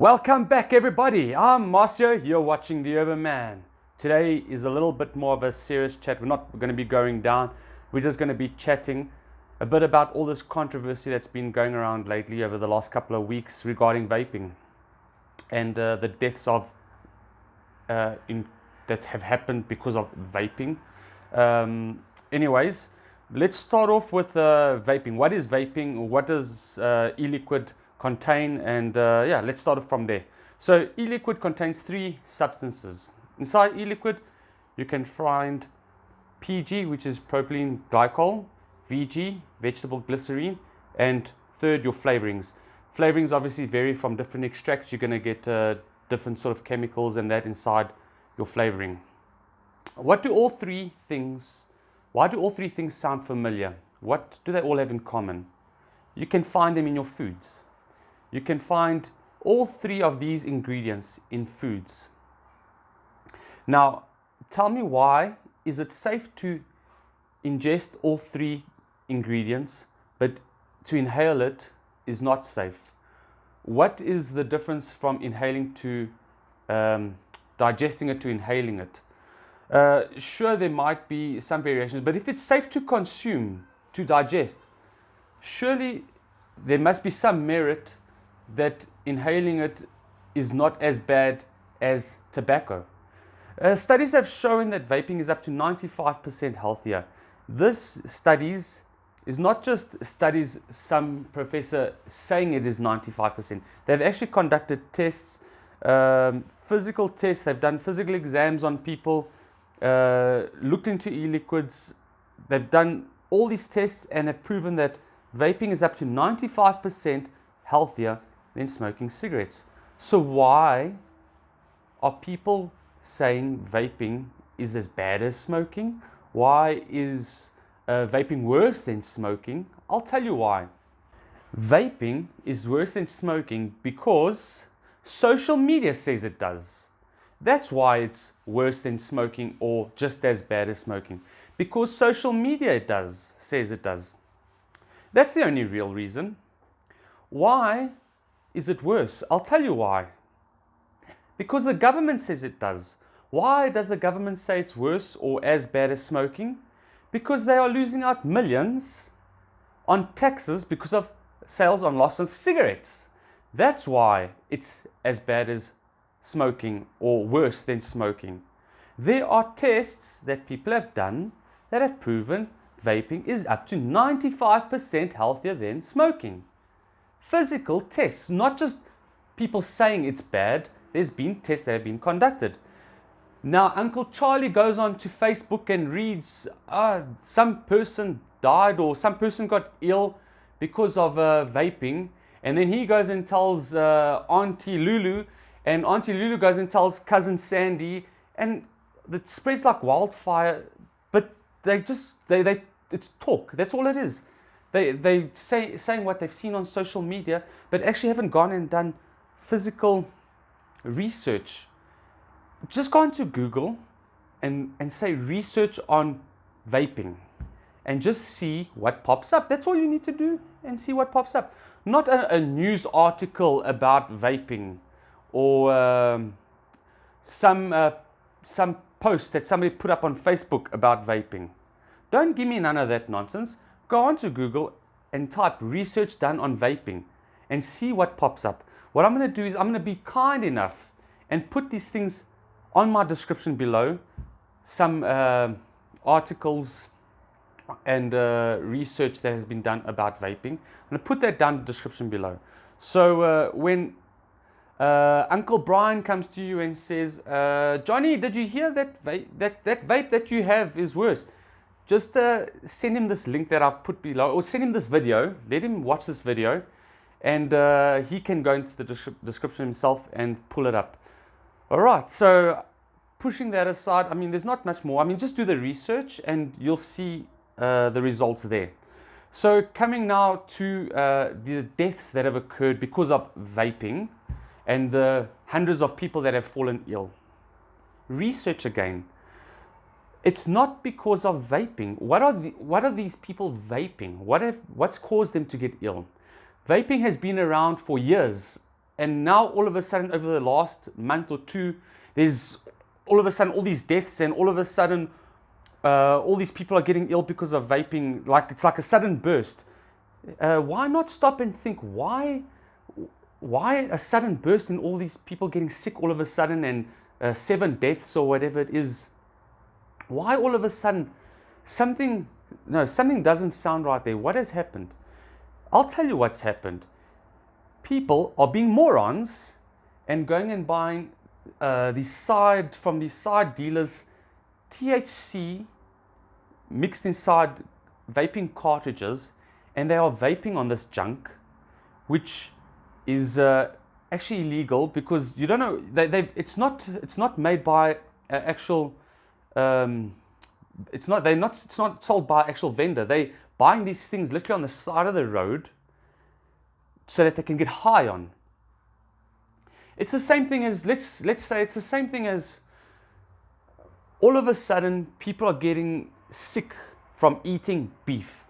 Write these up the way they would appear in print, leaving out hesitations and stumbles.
Welcome back, everybody. I'm Marcio. You're watching The Urban Man. Today is a little bit more of a serious chat. We're not going to be going down. We're just going to be chatting a bit about all this controversy that's been going around lately over the last couple of weeks regarding vaping and the deaths of that have happened because of vaping. Anyways, let's start off with vaping. What is vaping? What does e-liquid contain? And let's start off from there. So e-liquid contains three substances. Inside e-liquid you can find PG, which is propylene glycol, VG, vegetable glycerine, and third, your flavorings. Flavorings obviously vary from different extracts. You're going to get different sort of chemicals and that inside your flavoring. Why do all three things sound familiar? What do they all have in common? You can find them in your foods. You can find all three of these ingredients in foods. Now, tell me, why is it safe to ingest all three ingredients, but to inhale it is not safe? What is the difference from inhaling to digesting it to inhaling it? Sure, there might be some variations, but if it's safe to consume, to digest, surely there must be some merit that inhaling it is not as bad as tobacco. Studies have shown that vaping is up to 95% healthier. This studies is not just studies, some professor saying it is 95%. They've actually conducted tests, physical tests. They've done physical exams on people, looked into e-liquids. They've done all these tests and have proven that vaping is up to 95% healthier than smoking cigarettes. So why are people saying vaping is as bad as smoking? Why is vaping worse than smoking? I'll tell you why. Vaping is worse than smoking because social media says it does. That's why it's worse than smoking or just as bad as smoking. Because social media says it does. That's the only real reason. Why is it worse? I'll tell you why. Because the government says it does. Why does the government say it's worse or as bad as smoking? Because they are losing out millions on taxes because of sales on loss of cigarettes. That's why it's as bad as smoking or worse than smoking. There are tests that people have done that have proven vaping is up to 95% healthier than smoking. Physical tests, not just people saying it's bad. There's been tests that have been conducted. Now, Uncle Charlie goes on to Facebook and reads, some person died or some person got ill because of vaping. And then he goes and tells Auntie Lulu, and Auntie Lulu goes and tells Cousin Sandy, and it spreads like wildfire. But it's talk. That's all it is. They saying what they've seen on social media, but actually haven't gone and done physical research. Just go into Google and say research on vaping and just see what pops up. That's all you need to do, and see what pops up. Not a news article about vaping or some post that somebody put up on Facebook about vaping. Don't give me none of that nonsense. Go on to Google and type research done on vaping and see what pops up. What I'm going to do is I'm going to be kind enough and put these things on my description below, some articles and research that has been done about vaping. I'm going to put that down in the description below. So when Uncle Brian comes to you and says, Johnny, did you hear that vape that you have is worse? Just send him this link that I've put below, or send him this video. Let him watch this video, and he can go into the description himself and pull it up. All right, so pushing that aside, I mean, there's not much more. I mean, just do the research and you'll see the results there. So coming now to the deaths that have occurred because of vaping and the hundreds of people that have fallen ill. Research again. It's not because of vaping. What are these people vaping? What's caused them to get ill? Vaping has been around for years. And now all of a sudden, over the last month or two, there's all of a sudden all these deaths, and all of a sudden all these people are getting ill because of vaping. Like, it's like a sudden burst. Why not stop and think, why a sudden burst in all these people getting sick all of a sudden, and 7 deaths or whatever it is? Why all of a sudden something doesn't sound right there? What has happened? I'll tell you what's happened. People are being morons and going and buying from these side dealers THC mixed inside vaping cartridges, and they are vaping on this junk, which is actually illegal, because you don't know, it's not made by actual it's not sold by actual vendor. They buying these things literally on the side of the road so that they can get high on. It's the same thing as, let's say it's the same thing as, all of a sudden people are getting sick from eating beef.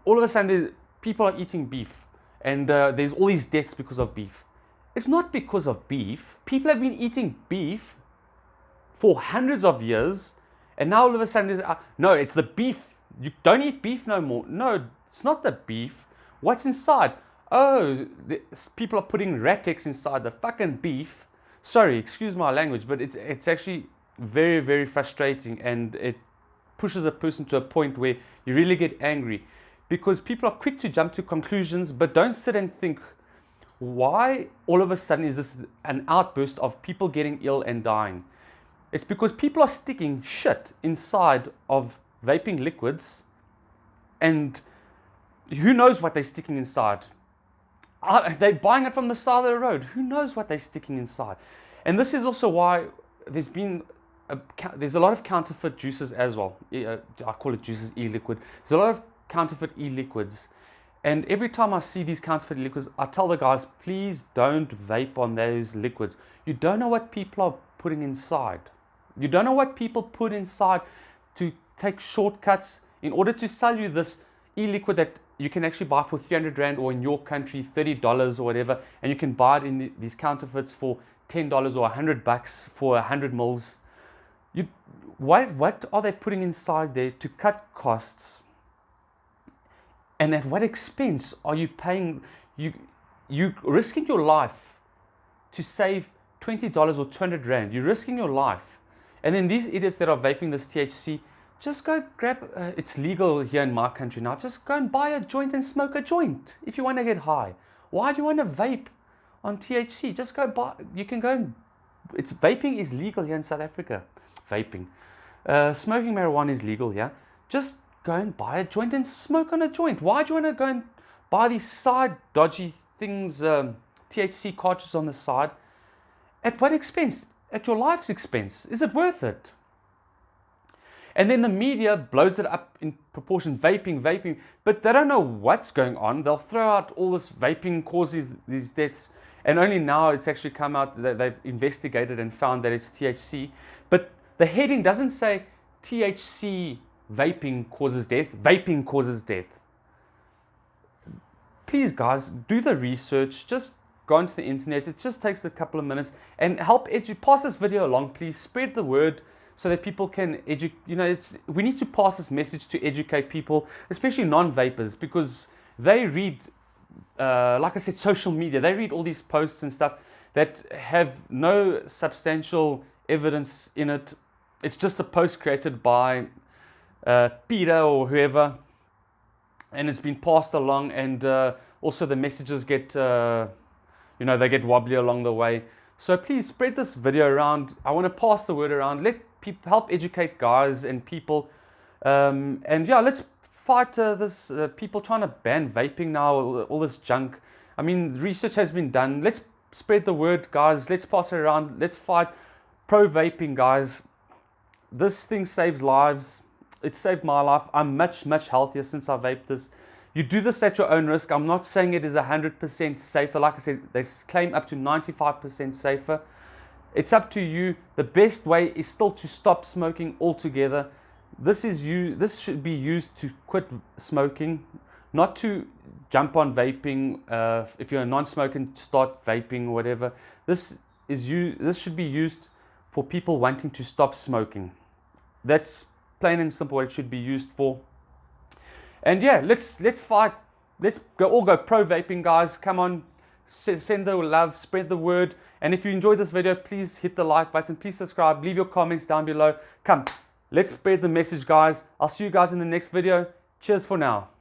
All of a sudden people are eating beef, and there's all these deaths because of beef. It's not because of beef. People have been eating beef for hundreds of years, and now all of a sudden no, it's the beef. You don't eat beef no more. No, it's not the beef. What's inside? Oh, people are putting Ratex inside the fucking beef. Sorry, excuse my language, but it's actually very, very frustrating, and it pushes a person to a point where you really get angry, because people are quick to jump to conclusions but don't sit and think, why all of a sudden is this an outburst of people getting ill and dying? It's because people are sticking shit inside of vaping liquids, and who knows what they're sticking inside. They're buying it from the side of the road. Who knows what they're sticking inside? And this is also why there's a lot of counterfeit juices as well. I call it juices, e-liquid. There's a lot of counterfeit e-liquids. And every time I see these counterfeit liquids, I tell the guys, please don't vape on those liquids. You don't know what people are putting inside. You don't know what people put inside to take shortcuts in order to sell you this e-liquid that you can actually buy for 300 Rand, or in your country $30 or whatever, and you can buy it in these counterfeits for $10 or $100 for 100 mils. What are they putting inside there to cut costs? And at what expense are you paying? You risking your life to save $20 or 200 Rand. You're risking your life. And then these idiots that are vaping this THC, just go grab, it's legal here in my country now, just go and buy a joint and smoke a joint if you want to get high. Why do you want to vape on THC? Just go buy, you can go and, vaping is legal here in South Africa. Vaping. Smoking marijuana is legal here. Just go and buy a joint and smoke on a joint. Why do you want to go and buy these side dodgy things, THC cartridges on the side? At what expense? At your life's expense. Is it worth it? And then the media blows it up in proportion, vaping, but they don't know what's going on. They'll throw out all this vaping causes these deaths, and only now it's actually come out that they've investigated and found that it's THC. But the heading doesn't say THC vaping causes death, vaping causes death. Please guys, do the research, just go onto the internet. It just takes a couple of minutes, and help pass this video along, please. Spread the word so that people can we need to pass this message to educate people, especially non-vapers, because they read, like I said, social media. They read all these posts and stuff that have no substantial evidence in it. It's just a post created by Peter or whoever, and it's been passed along, and also the messages get they get wobbly along the way. So please spread this video around. I want to pass the word around. Let people help educate guys and people, and yeah, let's fight this people trying to ban vaping now, all this junk. I mean, research has been done. Let's spread the word, guys. Let's pass it around. Let's fight pro vaping, guys. This thing saves lives. It saved my life. I'm much healthier since I vaped this. You do this at your own risk. I'm not saying it is 100% safer. Like I said, they claim up to 95% safer. It's up to you. The best way is still to stop smoking altogether. This should be used to quit smoking, not to jump on vaping. If you're a non-smoker, start vaping or whatever. This should be used for people wanting to stop smoking. That's plain and simple what it should be used for. And yeah, let's fight. Let's all go pro vaping, guys. Come on, send the love, spread the word. And if you enjoyed this video, please hit the like button. Please subscribe. Leave your comments down below. Come, let's spread the message, guys. I'll see you guys in the next video. Cheers for now.